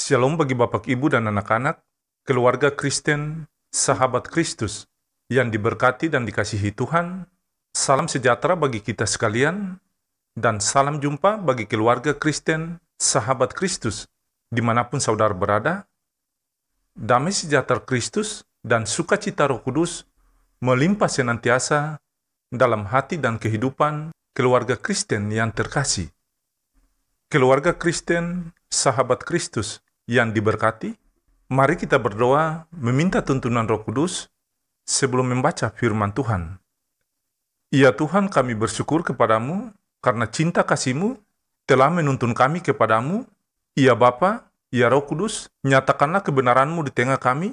Shalom bagi Bapak, Ibu, dan anak-anak, keluarga Kristen, sahabat Kristus, yang diberkati dan dikasihi Tuhan. Salam sejahtera bagi kita sekalian, dan salam jumpa bagi keluarga Kristen, sahabat Kristus, dimanapun saudara berada. Damai sejahtera Kristus dan sukacita Roh Kudus melimpah senantiasa dalam hati dan kehidupan keluarga Kristen yang terkasih. Keluarga Kristen, sahabat Kristus yang diberkati, mari kita berdoa meminta tuntunan Roh Kudus sebelum membaca firman Tuhan. Ya Tuhan, kami bersyukur kepadamu karena cinta kasih-Mu telah menuntun kami kepadamu. Ya Bapa, ya Roh Kudus, nyatakanlah kebenaran-Mu di tengah kami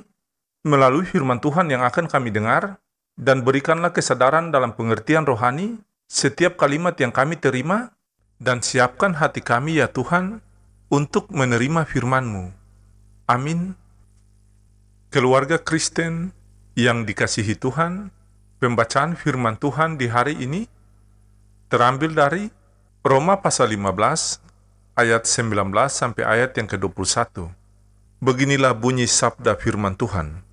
melalui firman Tuhan yang akan kami dengar, dan berikanlah kesadaran dalam pengertian rohani setiap kalimat yang kami terima, dan siapkan hati kami ya Tuhan untuk menerima firman-Mu. Amin. Keluarga Kristen yang dikasihi Tuhan, pembacaan firman Tuhan di hari ini terambil dari Roma pasal 15 ayat 19 sampai ayat yang ke-21. Beginilah bunyi sabda firman Tuhan.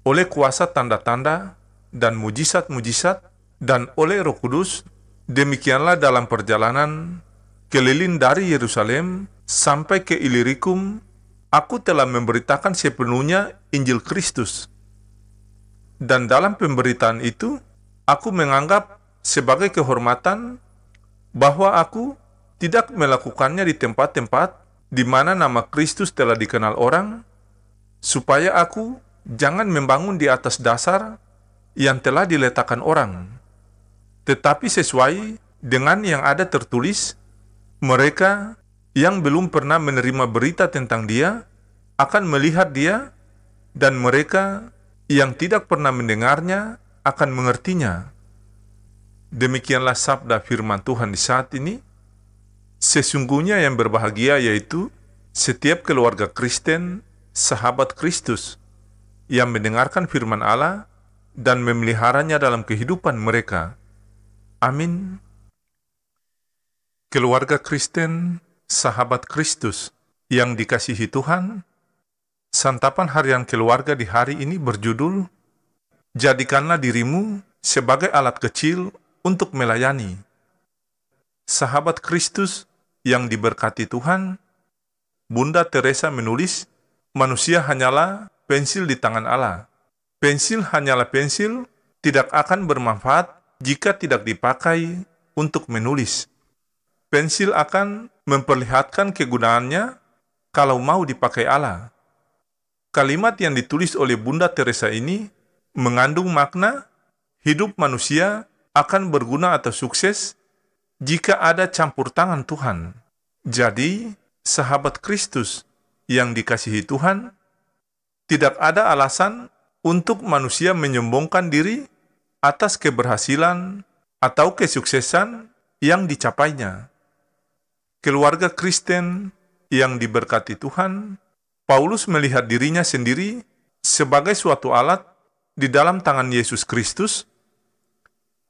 Oleh kuasa tanda-tanda dan mujizat-mujizat dan oleh Roh Kudus, demikianlah dalam perjalanan keliling dari Yerusalem sampai ke Ilirikum, aku telah memberitakan sepenuhnya Injil Kristus. Dan dalam pemberitaan itu, aku menganggap sebagai kehormatan bahwa aku tidak melakukannya di tempat-tempat di mana nama Kristus telah dikenal orang, supaya aku jangan membangun di atas dasar yang telah diletakkan orang, tetapi sesuai dengan yang ada tertulis, mereka yang belum pernah menerima berita tentang Dia akan melihat Dia, dan mereka yang tidak pernah mendengarnya akan mengertinya. Demikianlah sabda firman Tuhan di saat ini. Sesungguhnya yang berbahagia yaitu setiap keluarga Kristen, sahabat Kristus, yang mendengarkan firman Allah dan memeliharanya dalam kehidupan mereka. Amin. Keluarga Kristen, sahabat Kristus yang dikasihi Tuhan, santapan harian keluarga di hari ini berjudul, Jadikanlah dirimu sebagai alat kecil untuk melayani. Sahabat Kristus yang diberkati Tuhan, Bunda Teresa menulis, manusia hanyalah pensil di tangan Allah. Pensil hanyalah pensil, tidak akan bermanfaat jika tidak dipakai untuk menulis. Pensil akan memperlihatkan kegunaannya kalau mau dipakai Allah. Kalimat yang ditulis oleh Bunda Teresa ini mengandung makna hidup manusia akan berguna atau sukses jika ada campur tangan Tuhan. Jadi, sahabat Kristus yang dikasihi Tuhan, tidak ada alasan untuk manusia menyombongkan diri atas keberhasilan atau kesuksesan yang dicapainya. Keluarga Kristen yang diberkati Tuhan, Paulus melihat dirinya sendiri sebagai suatu alat di dalam tangan Yesus Kristus.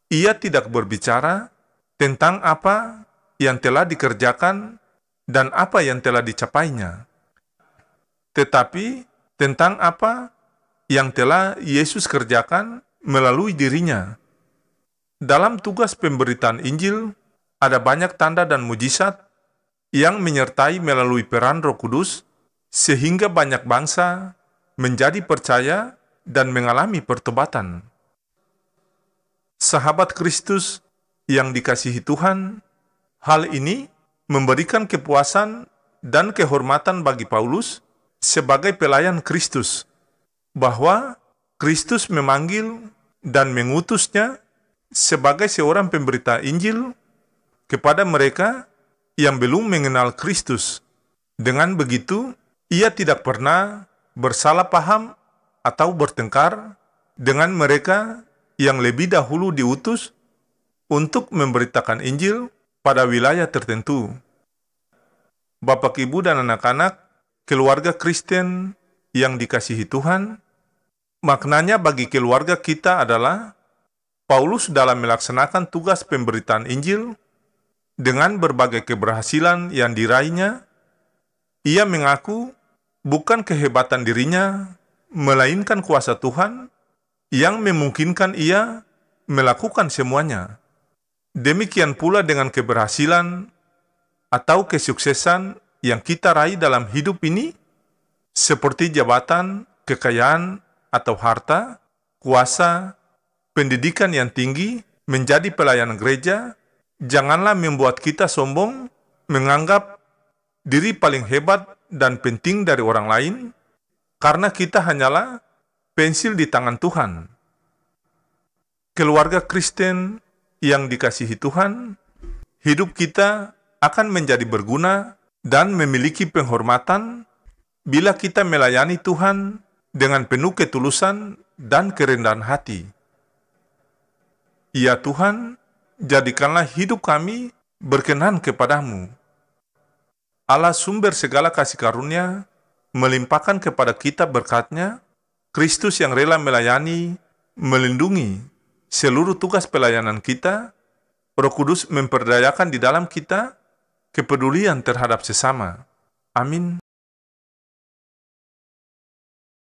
Ia tidak berbicara tentang apa yang telah dikerjakan dan apa yang telah dicapainya, tetapi tentang apa yang telah Yesus kerjakan melalui dirinya. Dalam tugas pemberitaan Injil, ada banyak tanda dan mujizat yang menyertai melalui peran Roh Kudus, sehingga banyak bangsa menjadi percaya dan mengalami pertobatan. Sahabat Kristus yang dikasihi Tuhan, hal ini memberikan kepuasan dan kehormatan bagi Paulus sebagai pelayan Kristus, bahwa Kristus memanggil dan mengutusnya sebagai seorang pemberita Injil kepada mereka yang belum mengenal Kristus. Dengan begitu, ia tidak pernah bersalah paham atau bertengkar dengan mereka yang lebih dahulu diutus untuk memberitakan Injil pada wilayah tertentu. Bapak, Ibu, dan anak-anak, keluarga Kristen yang dikasihi Tuhan, maknanya bagi keluarga kita adalah Paulus dalam melaksanakan tugas pemberitaan Injil dengan berbagai keberhasilan yang diraihnya, ia mengaku Bukan kehebatan dirinya, melainkan kuasa Tuhan yang memungkinkan ia melakukan semuanya. Demikian pula dengan keberhasilan atau kesuksesan yang kita raih dalam hidup ini, seperti jabatan, kekayaan, atau harta, kuasa, pendidikan yang tinggi, menjadi pelayan gereja. Janganlah membuat kita sombong, menganggap diri paling hebat dan penting dari orang lain, karena kita hanyalah pensil di tangan Tuhan. Keluarga Kristen yang dikasihi Tuhan, hidup kita akan menjadi berguna dan memiliki penghormatan bila kita melayani Tuhan dengan penuh ketulusan dan kerendahan hati. Ya Tuhan, jadikanlah hidup kami berkenan kepadamu. Allah sumber segala kasih karunia, melimpahkan kepada kita berkat-Nya, Kristus yang rela melayani, melindungi seluruh tugas pelayanan kita, Roh Kudus memperdayakan di dalam kita kepedulian terhadap sesama. Amin.